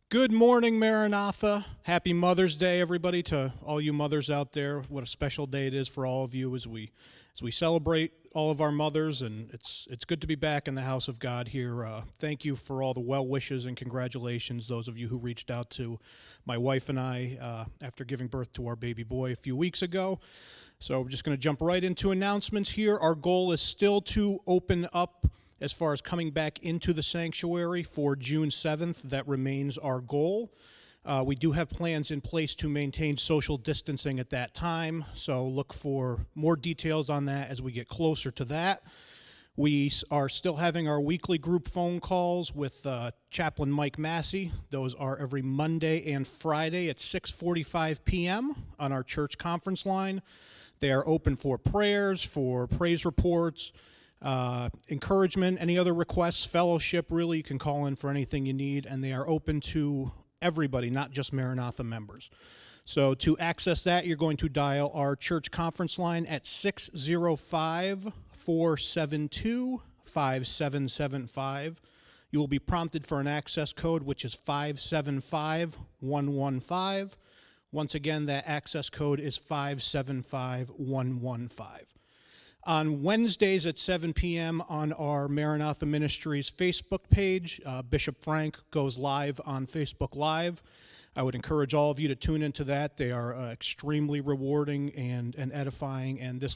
Good morning, Maranatha. Happy Mother's Day, everybody, to all you mothers out there. What a special day it is for all of you as we celebrate all of our mothers, and it's good to be back in the house of God here. Thank you for all the well wishes and congratulations, those of you who reached out to my wife and I after giving birth to our baby boy a few weeks ago. So we're just going to jump right into announcements here. Our goal is still to open up as far as coming back into the sanctuary for June 7th. That remains our goal. We do have plans in place to maintain social distancing at that time, so look for more details on that as we get closer to that. We are still having our weekly group phone calls with Chaplain Mike Massey. Those are every Monday and Friday at 6:45 p.m. on our church conference line. They are open for prayers, for praise reports, encouragement, any other requests, fellowship. Really, you can call in for anything you need, and they are open to everybody, not just Maranatha members. So to access that, you're going to dial our church conference line at 605-472-5775. You will be prompted for an access code, which is 575115. Once again, that access code is 575115. On Wednesdays at 7 p.m. on our Maranatha Ministries Facebook page, Bishop Frank goes live on Facebook Live. I would encourage all of you to tune into that. They are extremely rewarding and edifying, and the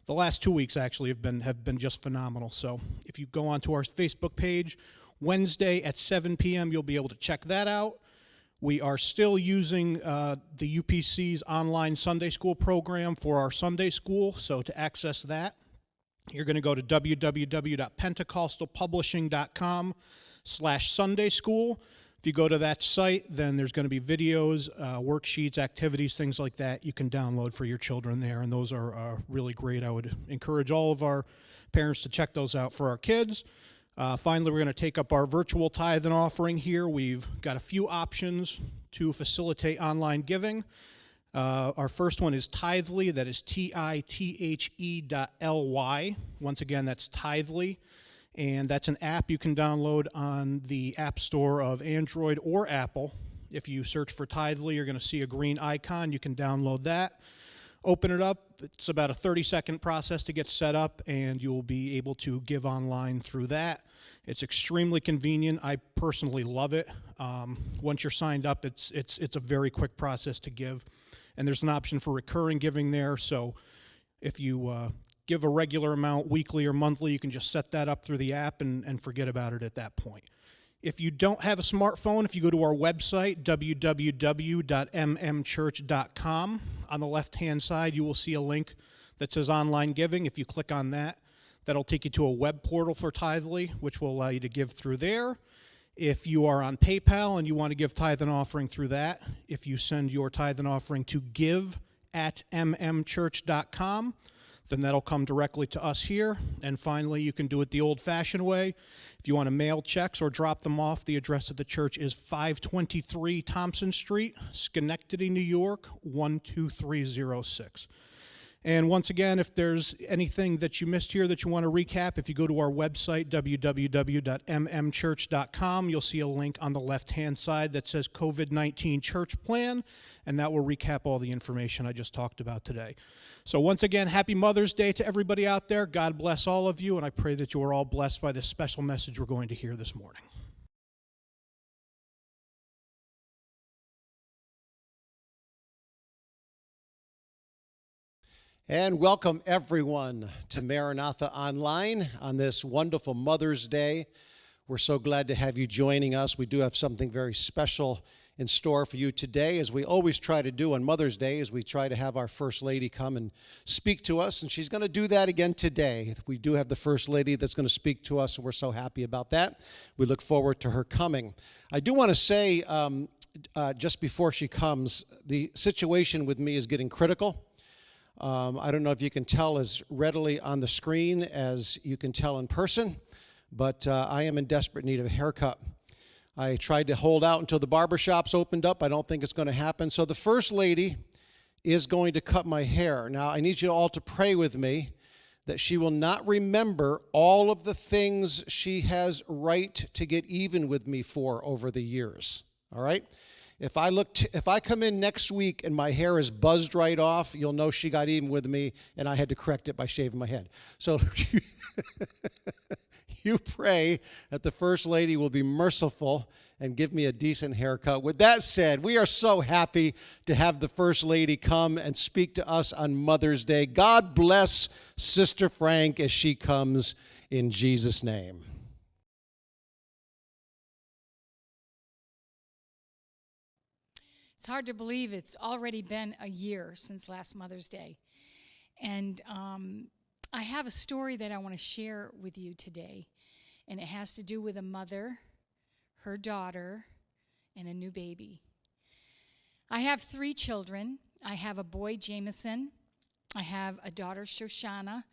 last 2 weeks actually have been just phenomenal. So if you go onto our Facebook page, Wednesday at 7 p.m., you'll be able to check that out. We are still using the UPC's online Sunday school program for our Sunday school, so to access that, you're going to go to www.pentecostalpublishing.com/Sunday school. If you go to that site, then there's going to be videos, worksheets, activities, things like that you can download for your children there, and those are really great. I would encourage all of our parents to check those out for our kids. Finally, we're going to take up our virtual tithe and offering here. We've got a few options to facilitate online giving. Our first one is Tithely. That is TITHE.LY. Once again, that's Tithely. And that's an app you can download on the App Store of Android or Apple. If you search for Tithely, you're going to see a green icon. You can download that. Open it up. It's about a 30-second process to get set up, and you'll be able to give online through that. It's extremely convenient. I personally love it. Once you're signed up, it's a very quick process to give, and there's an option for recurring giving there. So if you give a regular amount weekly or monthly, you can just set that up through the app and forget about it at that point. If you don't have a smartphone, if you go to our website, www.mmchurch.com, on the left-hand side, you will see a link that says Online Giving. If you click on that, that'll take you to a web portal for Tithely, which will allow you to give through there. If you are on PayPal and you want to give tithe and offering through that, if you send your tithe and offering to give@mmchurch.com, then that'll come directly to us here. And finally, you can do it the old-fashioned way. If you want to mail checks or drop them off, the address of the church is 523 Thompson Street, Schenectady, New York, 12306. And once again, if there's anything that you missed here that you want to recap, if you go to our website, www.mmchurch.com, you'll see a link on the left-hand side that says COVID-19 Church Plan, and that will recap all the information I just talked about today. So once again, happy Mother's Day to everybody out there. God bless all of you, and I pray that you are all blessed by this special message we're going to hear this morning. And welcome everyone to Maranatha Online on this wonderful Mother's Day. We're so glad to have you joining us. We do have something very special in store for you today, as we always try to do on Mother's Day, as we try to have our First Lady come and speak to us, and she's going to do that again today. We do have the First Lady that's going to speak to us, and we're so happy about that. We look forward to her coming. I do want to say, just before she comes, the situation with me is getting critical. I don't know if you can tell as readily on the screen as you can tell in person, but I am in desperate need of a haircut. I tried to hold out until the barbershops opened up. I don't think it's going to happen. So the First Lady is going to cut my hair. Now, I need you all to pray with me that she will not remember all of the things she has right to get even with me for over the years. All right? If I come in next week and my hair is buzzed right off, you'll know she got even with me and I had to correct it by shaving my head. So you pray that the First Lady will be merciful and give me a decent haircut. With that said, we are so happy to have the First Lady come and speak to us on Mother's Day. God bless Sister Frank as she comes in Jesus' name. It's hard to believe it's already been a year since last Mother's Day. And I have a story that I want to share with you today. And it has to do with a mother, her daughter, and a new baby. I have 3 children. I have a boy, Jameson. I have a daughter, Shoshana.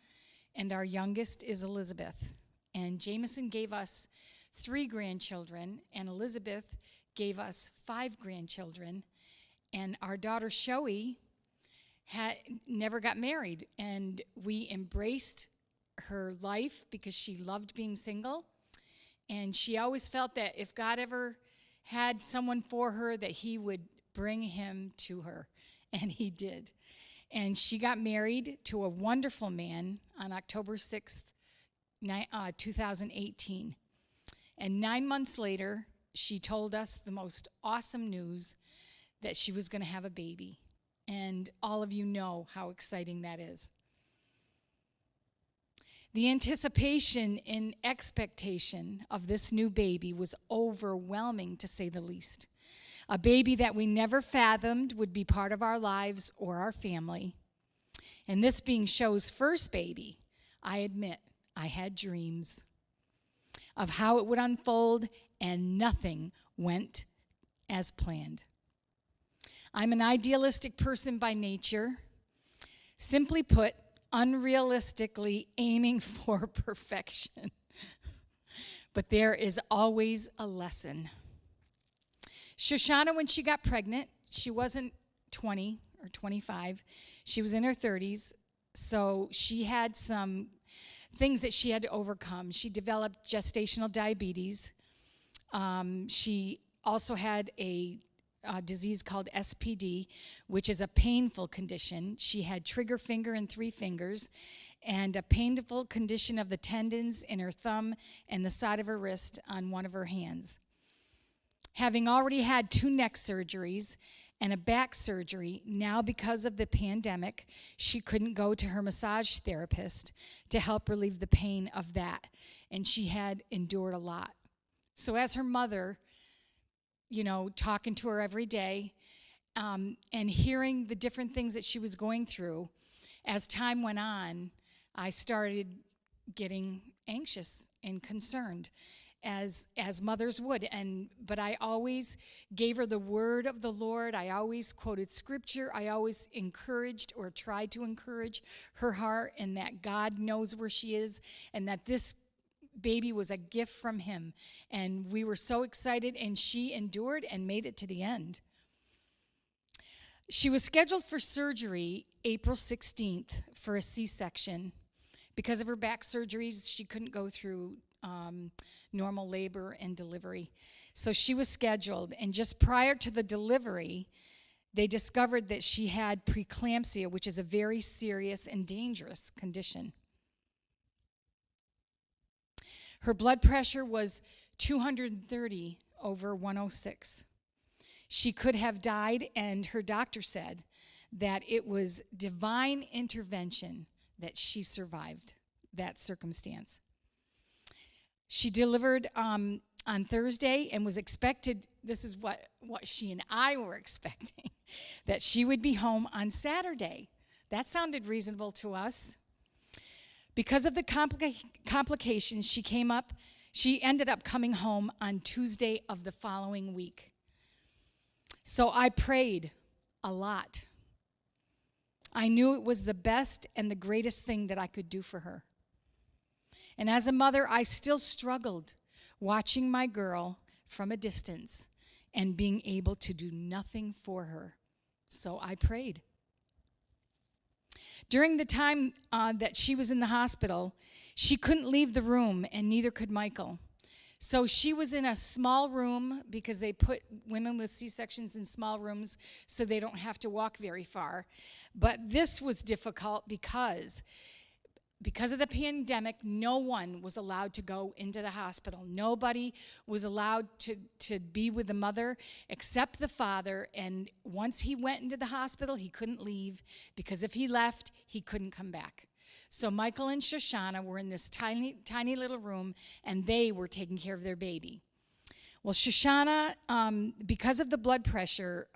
And our youngest is Elizabeth. And Jameson gave us 3 grandchildren. And Elizabeth gave us 5 grandchildren. And our daughter, Shoei, never got married. And we embraced her life because she loved being single. And she always felt that if God ever had someone for her, that he would bring him to her. And he did. And she got married to a wonderful man on October 6th, 2018. And 9 months later, she told us the most awesome news that she was going to have a baby. And all of you know how exciting that is. The anticipation and expectation of this new baby was overwhelming, to say the least. A baby that we never fathomed would be part of our lives or our family. And this being Sho's first baby, I admit I had dreams of how it would unfold, and nothing went as planned. I'm an idealistic person by nature. Simply put, unrealistically aiming for perfection. But there is always a lesson. Shoshana, when she got pregnant, she wasn't 20 or 25. She was in her 30s, so she had some things that she had to overcome. She developed gestational diabetes. She also had a disease called SPD, which is a painful condition. She had trigger finger and 3 fingers, and a painful condition of the tendons in her thumb and the side of her wrist on one of her hands. Having already had 2 neck surgeries and a back surgery, now because of the pandemic, she couldn't go to her massage therapist to help relieve the pain of that, and she had endured a lot. So as her mother, talking to her every day, and hearing the different things that she was going through, as time went on, I started getting anxious and concerned, as mothers would. But I always gave her the word of the Lord. I always quoted scripture. I always encouraged or tried to encourage her heart, and that God knows where she is, and that this baby was a gift from him. And we were so excited, and she endured and made it to the end. She was scheduled for surgery April 16th for a C-section. Because of her back surgeries, she couldn't go through normal labor and delivery. So she was scheduled, and just prior to the delivery, they discovered that she had preeclampsia, which is a very serious and dangerous condition. Her blood pressure was 230 over 106. She could have died, and her doctor said that it was divine intervention that she survived that circumstance. She delivered on Thursday and was expected, this is what she and I were expecting, that she would be home on Saturday. That sounded reasonable to us. Because of the complications, she ended up coming home on Tuesday of the following week. So I prayed a lot. I knew it was the best and the greatest thing that I could do for her. And as a mother, I still struggled watching my girl from a distance and being able to do nothing for her. So I prayed. During the time that she was in the hospital, she couldn't leave the room, and neither could Michael. So she was in a small room because they put women with C-sections in small rooms so they don't have to walk very far. But this was difficult because of the pandemic, no one was allowed to go into the hospital. Nobody was allowed to be with the mother except the father. And once he went into the hospital, he couldn't leave because if he left, he couldn't come back. So Michael and Shoshana were in this tiny, tiny little room, and they were taking care of their baby. Well, Shoshana, because of the blood pressure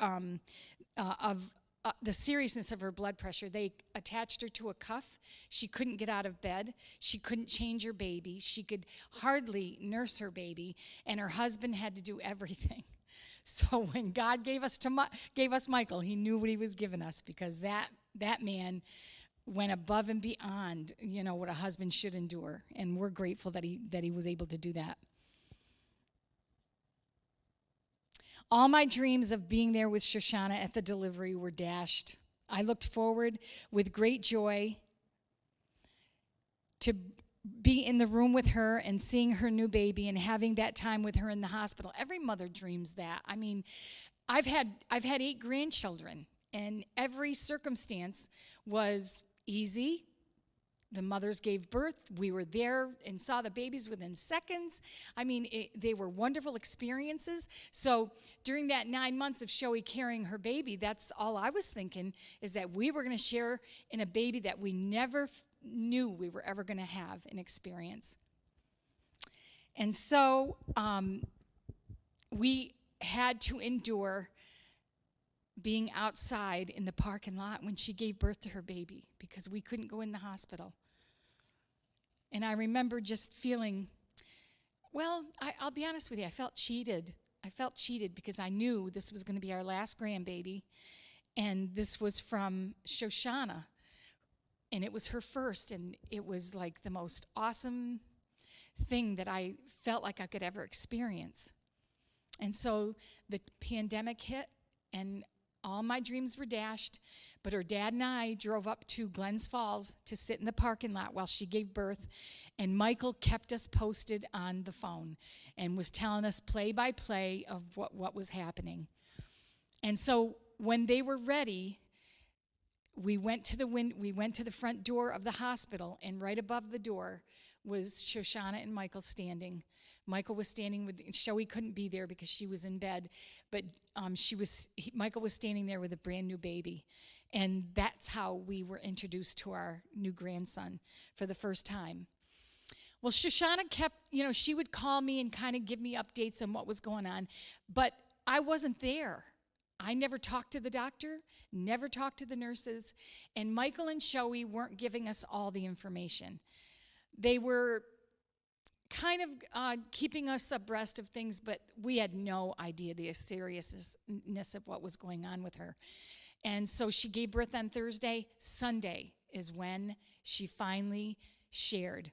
the seriousness of her blood pressure, they attached her to a cuff. She couldn't get out of bed. She couldn't change her baby. She could hardly nurse her baby, and her husband had to do everything. So when God gave us Michael, he knew what he was giving us, because that man went above and beyond, what a husband should endure, and we're grateful that he was able to do that. All my dreams of being there with Shoshana at the delivery were dashed. I looked forward with great joy to be in the room with her and seeing her new baby and having that time with her in the hospital. Every mother dreams that. I mean, I've had 8 grandchildren, and every circumstance was easy. The mothers gave birth. We were there and saw the babies within seconds. I mean, they were wonderful experiences. So during that 9 months of Shoei carrying her baby, that's all I was thinking, is that we were going to share in a baby that we never knew we were ever going to have an experience. And so we had to endure being outside in the parking lot when she gave birth to her baby, because we couldn't go in the hospital. And I remember just feeling, well, I'll be honest with you, I felt cheated. I felt cheated because I knew this was going to be our last grandbaby, and this was from Shoshana, and it was her first, and it was like the most awesome thing that I felt like I could ever experience. And so the pandemic hit, and all my dreams were dashed, but her dad and I drove up to Glens Falls to sit in the parking lot while she gave birth, and Michael kept us posted on the phone and was telling us play by play of what was happening. And so when they were ready, we went to the front door of the hospital, and right above the door was Shoshana and Michael standing. Michael was standing with Shoei couldn't be there because she was in bed, but Michael was standing there with a brand new baby, and that's how we were introduced to our new grandson for the first time. Well, Shoshana kept, she would call me and kind of give me updates on what was going on, but I wasn't there. I never talked to the doctor, never talked to the nurses, and Michael and Shoei weren't giving us all the information. They were kind of keeping us abreast of things, but we had no idea the seriousness of what was going on with her. And so she gave birth on Thursday. Sunday is when she finally shared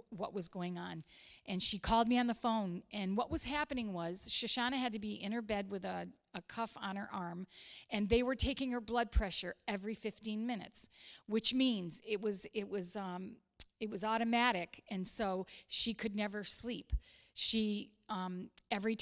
what was going on. And she called me on the phone, and what was happening was Shoshana had to be in her bed with a cuff on her arm, and they were taking her blood pressure every 15 minutes, which means it was automatic, and so she could never sleep. She every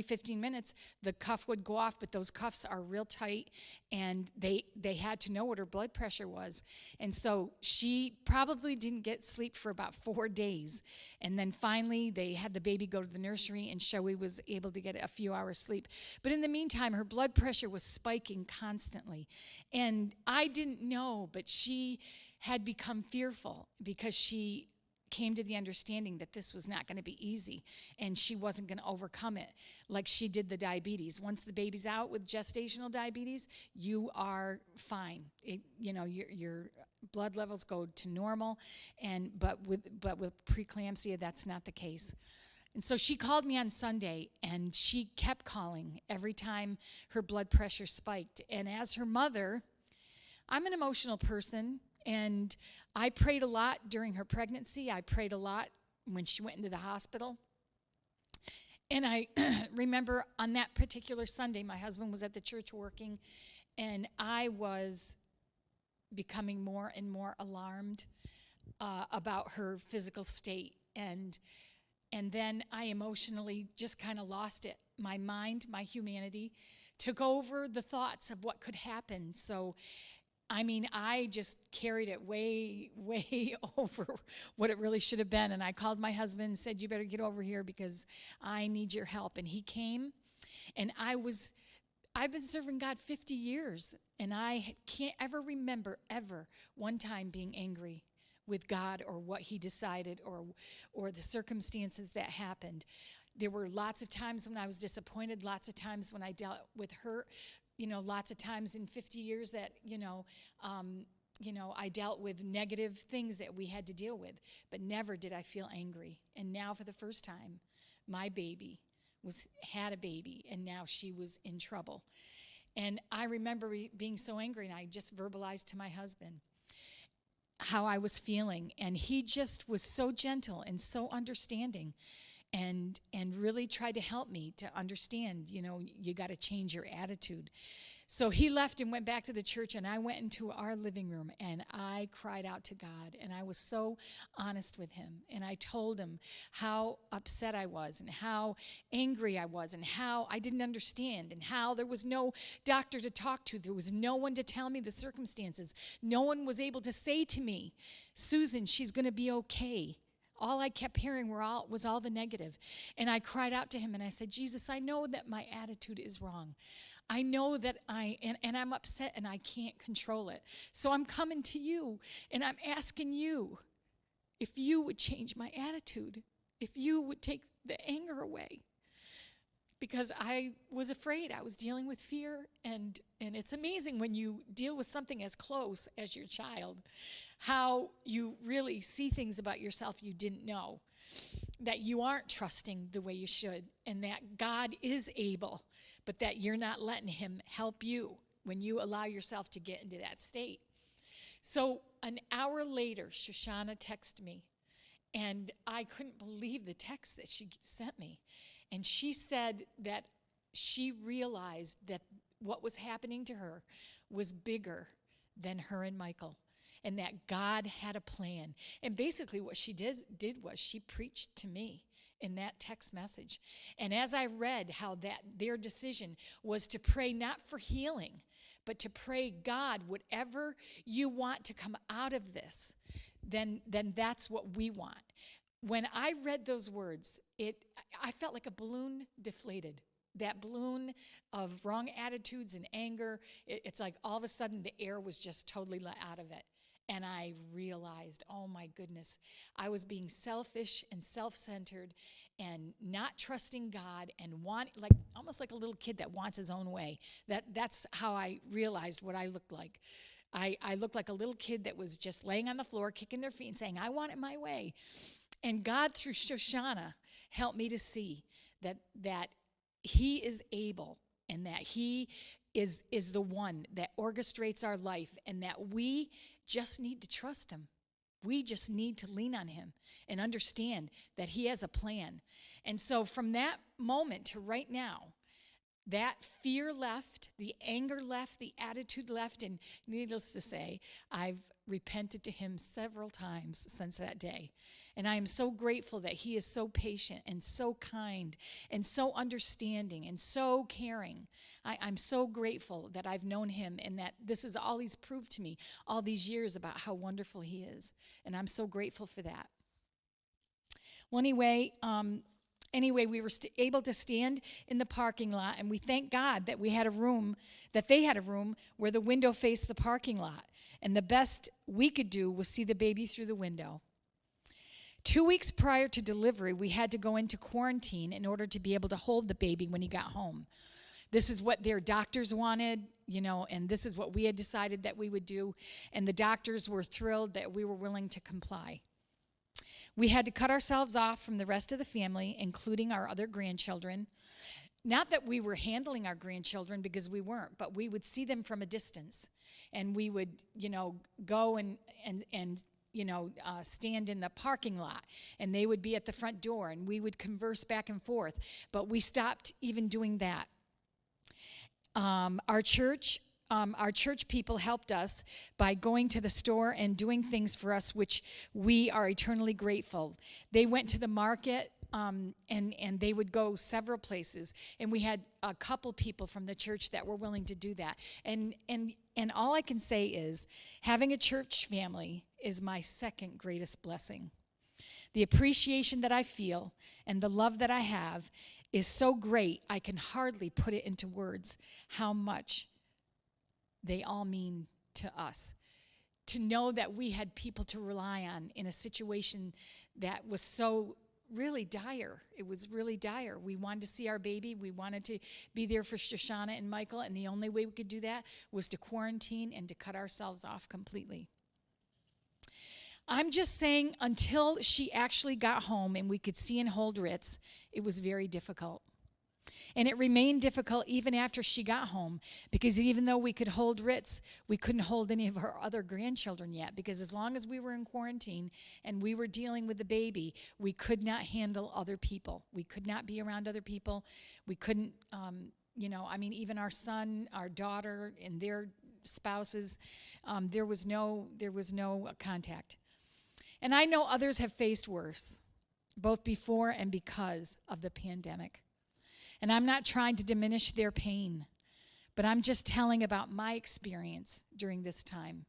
15 minutes the cuff would go off, but those cuffs are real tight, and they had to know what her blood pressure was. And so she probably didn't get sleep for about 4 days, and then finally they had the baby go to the nursery, and Shoei was able to get a few hours sleep. But in the meantime, her blood pressure was spiking constantly, and I didn't know, but she had become fearful because she came to the understanding that this was not going to be easy, and she wasn't going to overcome it like she did the diabetes. Once the baby's out with gestational diabetes, you are fine. Your blood levels go to normal, but with preeclampsia, that's not the case. And so she called me on Sunday, and she kept calling every time her blood pressure spiked. And as her mother, I'm an emotional person, and I prayed a lot during her pregnancy. I prayed a lot when she went into the hospital. And I remember on that particular Sunday, my husband was at the church working, and I was becoming more and more alarmed about her physical state. And then I emotionally just kind of lost it. My mind, my humanity took over the thoughts of what could happen. So, I mean, I just carried it way, way over what it really should have been. And I called my husband and said, you better get over here because I need your help. And he came. And I've been serving God 50 years. And I can't ever remember ever one time being angry with God or what he decided or the circumstances that happened. There were lots of times when I was disappointed, lots of times when I dealt with hurt, lots of times in 50 years that, I dealt with negative things that we had to deal with, but never did I feel angry. And now for the first time, my baby had a baby, and now she was in trouble. And I remember being so angry, and I just verbalized to my husband how I was feeling, and he just was so gentle and so understanding, and really tried to help me to understand, you got to change your attitude. So he left and went back to the church, and I went into our living room, and I cried out to God, and I was so honest with him, and I told him how upset I was and how angry I was and how I didn't understand and how there was no doctor to talk to. There was no one to tell me the circumstances. No one was able to say to me, Susan, she's going to be okay. All I kept hearing was all the negative. And I cried out to him, and I said, Jesus, I know that my attitude is wrong. I know that and I'm upset and I can't control it. So I'm coming to you and I'm asking you if you would change my attitude, if you would take the anger away. Because I was afraid. I was dealing with fear, and it's amazing when you deal with something as close as your child, how you really see things about yourself you didn't know, that you aren't trusting the way you should, and that God is able, but that you're not letting him help you when you allow yourself to get into that state. So an hour later, Shoshana texted me, and I couldn't believe the text that she sent me. And she said that she realized that what was happening to her was bigger than her and Michael, and that God had a plan. And basically what she did was she preached to me in that text message. And as I read how that their decision was to pray not for healing, but to pray, God, whatever you want to come out of this, then that's what we want. When I read those words, I felt like a balloon deflated. That balloon of wrong attitudes and anger, it's like all of a sudden the air was just totally let out of it. And I realized, oh my goodness, I was being selfish and self-centered and not trusting God and almost like a little kid that wants his own way. That's how I realized what I looked like. I looked like a little kid that was just laying on the floor, kicking their feet and saying, I want it my way. And God, through Shoshana, helped me to see that he is able and that he is the one that orchestrates our life, and that we just need to trust him. We just need to lean on him and understand that he has a plan. And so from that moment to right now, that fear left, the anger left, the attitude left, and needless to say, I've repented to him several times since that day. And I am so grateful that he is so patient and so kind and so understanding and so caring. I'm so grateful that I've known him and that this is all he's proved to me all these years about how wonderful he is. And I'm so grateful for that. Well, anyway, we were able to stand in the parking lot, and we thank God that they had a room where the window faced the parking lot. And the best we could do was see the baby through the window. 2 weeks prior to delivery, we had to go into quarantine in order to be able to hold the baby when he got home. This is what their doctors wanted, and this is what we had decided that we would do. And the doctors were thrilled that we were willing to comply. We had to cut ourselves off from the rest of the family, including our other grandchildren. Not that we were handling our grandchildren, because we weren't, but we would see them from a distance. And we would, go and stand in the parking lot, and they would be at the front door, and we would converse back and forth. But we stopped even doing that. Our church our church people helped us by going to the store and doing things for us, which we are eternally grateful. They went to the market, and they would go several places, and we had a couple people from the church that were willing to do that. And all I can say is, having a church family is my second greatest blessing. The appreciation that I feel and the love that I have is so great, I can hardly put it into words how much they all mean to us. To know that we had people to rely on in a situation that was so really dire. It was really dire. We wanted to see our baby. We wanted to be there for Shoshana and Michael, and the only way we could do that was to quarantine and to cut ourselves off completely. I'm just saying, until she actually got home and we could see and hold Ritz, it was very difficult. And it remained difficult even after she got home, because even though we could hold Ritz, we couldn't hold any of our other grandchildren yet, because as long as we were in quarantine and we were dealing with the baby, we could not handle other people. We could not be around other people. We couldn't, even our son, our daughter, and their spouses, there was no contact. And I know others have faced worse, both before and because of the pandemic. And I'm not trying to diminish their pain, but I'm just telling about my experience during this time.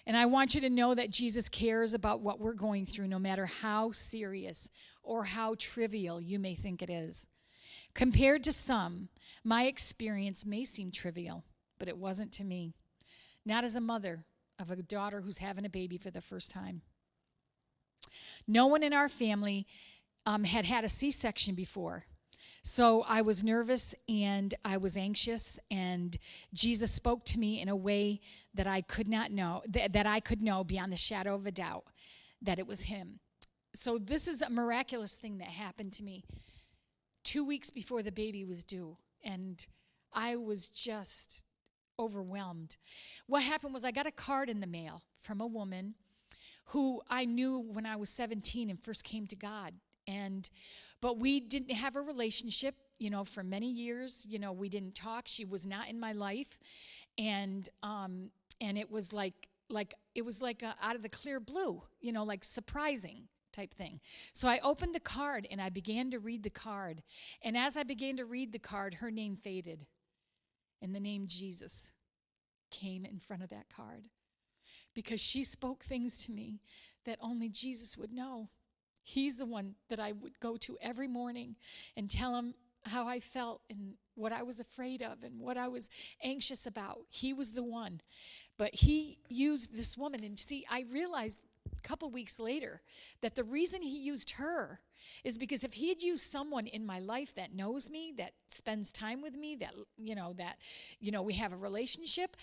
And I want you to know that Jesus cares about what we're going through, no matter how serious or how trivial you may think it is. Compared to some, my experience may seem trivial, but it wasn't to me. Not as a mother of a daughter who's having a baby for the first time. No one in our family had a C-section before. So I was nervous and I was anxious, and Jesus spoke to me in a way that I could not know, that I could know beyond the shadow of a doubt that it was him. So this is a miraculous thing that happened to me 2 weeks before the baby was due, and I was just overwhelmed. What happened was I got a card in the mail from a woman who I knew when I was 17 and first came to God. But we didn't have a relationship, for many years. We didn't talk. She was not in my life, and it was like out of the clear blue, like surprising type thing. So I opened the card and I began to read the card, and as I began to read the card, her name faded, and the name Jesus came in front of that card, because she spoke things to me that only Jesus would know. He's the one that I would go to every morning and tell him how I felt and what I was afraid of and what I was anxious about. He was the one. But he used this woman. And see, I realized a couple weeks later that the reason he used her is because if he had used someone in my life that knows me, that spends time with me, that we have a relationship,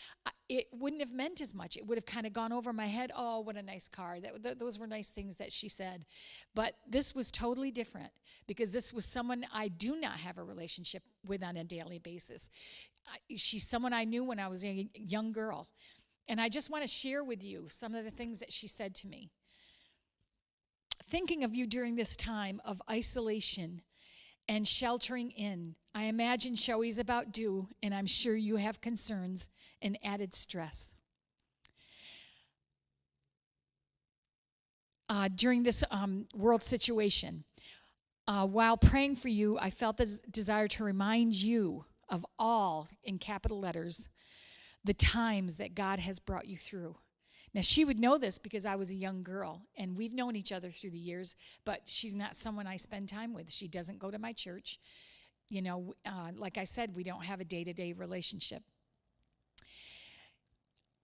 it wouldn't have meant as much. It would have kind of gone over my head. Oh, what a nice card. Those were nice things that she said. But this was totally different, because this was someone I do not have a relationship with on a daily basis. She's someone I knew when I was a young girl. And I just want to share with you some of the things that she said to me. Thinking of you during this time of isolation and sheltering in, I imagine Shoei's about due, and I'm sure you have concerns and added stress. During this world situation, while praying for you, I felt the desire to remind you of all, in capital letters, the times that God has brought you through. Now, she would know this because I was a young girl, and we've known each other through the years, but she's not someone I spend time with. She doesn't go to my church. Like I said, we don't have a day-to-day relationship.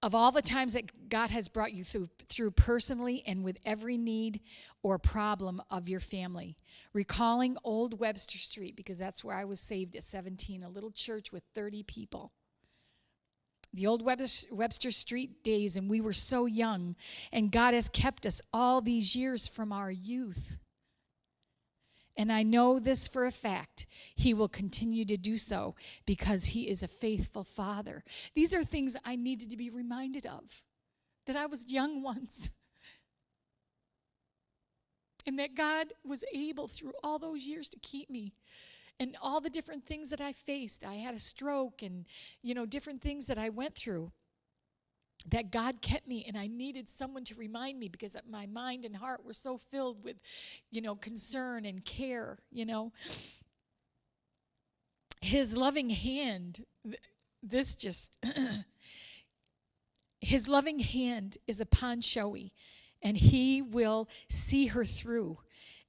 Of all the times that God has brought you through personally and with every need or problem of your family, recalling Old Webster Street, because that's where I was saved at 17, a little church with 30 people. The old Webster Street days, and we were so young, and God has kept us all these years from our youth. And I know this for a fact. He will continue to do so because he is a faithful Father. These are things I needed to be reminded of, that I was young once, and that God was able through all those years to keep me and all the different things that I faced. I had a stroke and, different things that I went through, that God kept me, and I needed someone to remind me because my mind and heart were so filled with, concern and care, His loving hand, His loving hand is upon Shoei, and He will see her through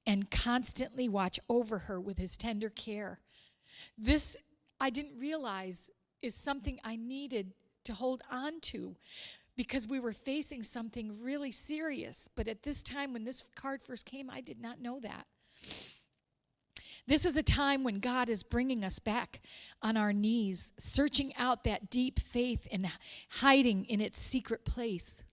and constantly watch over her with His tender care. This, I didn't realize, is something I needed to hold on to because we were facing something really serious. But at this time, when this card first came, I did not know that. This is a time when God is bringing us back on our knees, searching out that deep faith and hiding in its secret place.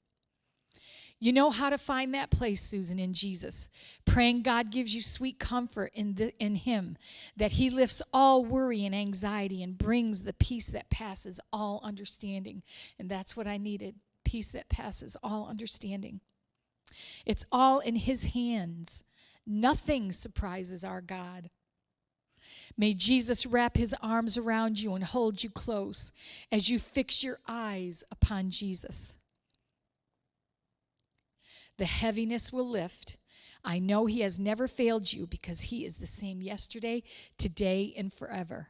You know how to find that place, Susan, in Jesus. Praying God gives you sweet comfort in Him, that He lifts all worry and anxiety and brings the peace that passes all understanding. And that's what I needed, peace that passes all understanding. It's all in His hands. Nothing surprises our God. May Jesus wrap His arms around you and hold you close as you fix your eyes upon Jesus. The heaviness will lift. I know He has never failed you because He is the same yesterday, today, and forever.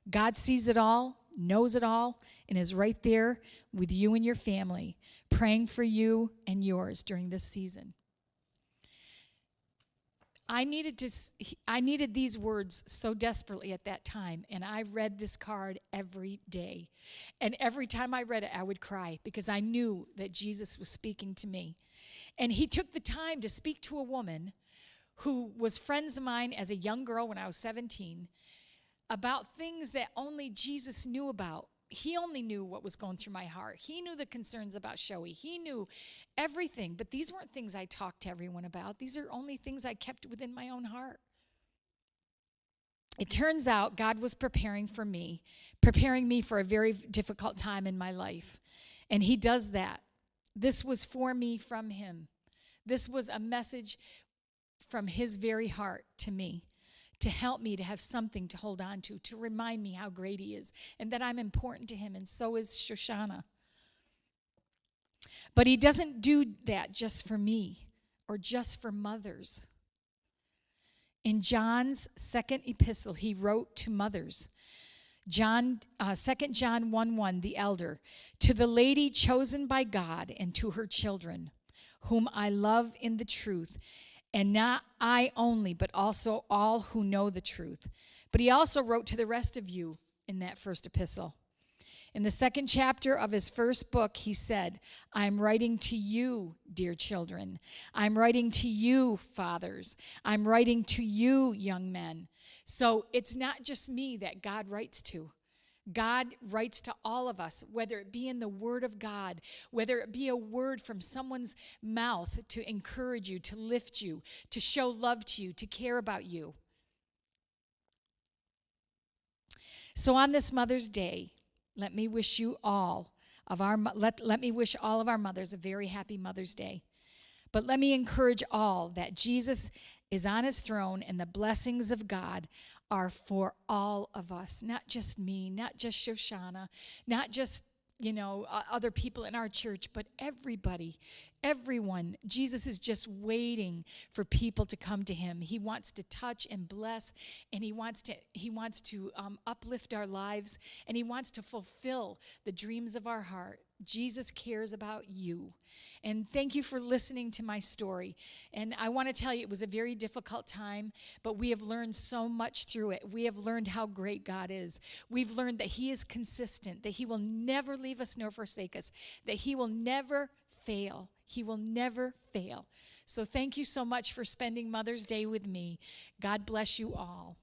God sees it all, knows it all, and is right there with you and your family, praying for you and yours during this season. I needed these words so desperately at that time, and I read this card every day. And every time I read it, I would cry because I knew that Jesus was speaking to me. And He took the time to speak to a woman who was friends of mine as a young girl when I was 17 about things that only Jesus knew about. He only knew what was going through my heart. He knew the concerns about Shoei. He knew everything. But these weren't things I talked to everyone about. These are only things I kept within my own heart. It turns out God was preparing me for a very difficult time in my life. And He does that. This was for me from Him. This was a message from His very heart to me, to help me to have something to hold on to remind me how great He is and that I'm important to Him, and so is Shoshana. But He doesn't do that just for me or just for mothers. In John's second epistle, he wrote to mothers. 2 John 1:1, the elder, to the lady chosen by God and to her children, whom I love in the truth, and not I only, but also all who know the truth. But he also wrote to the rest of you in that first epistle. In the second chapter of his first book, he said, I'm writing to you, dear children. I'm writing to you, fathers. I'm writing to you, young men. So it's not just me that God writes to. God writes to all of us, whether it be in the Word of God, whether it be a word from someone's mouth to encourage you, to lift you, to show love to you, to care about you. So on this Mother's Day, let me wish all of our mothers a very happy Mother's Day. But let me encourage all that Jesus is on His throne and the blessings of God are for all of us, not just me, not just Shoshana, not just, other people in our church, but everybody, everyone. Jesus is just waiting for people to come to Him. He wants to touch and bless, and He wants to uplift our lives, and He wants to fulfill the dreams of our heart. Jesus cares about you. And thank you for listening to my story. And I want to tell you, it was a very difficult time, but we have learned so much through it. We have learned how great God is. We've learned that He is consistent, that He will never leave us nor forsake us, that He will never fail. He will never fail. So thank you so much for spending Mother's Day with me. God bless you all.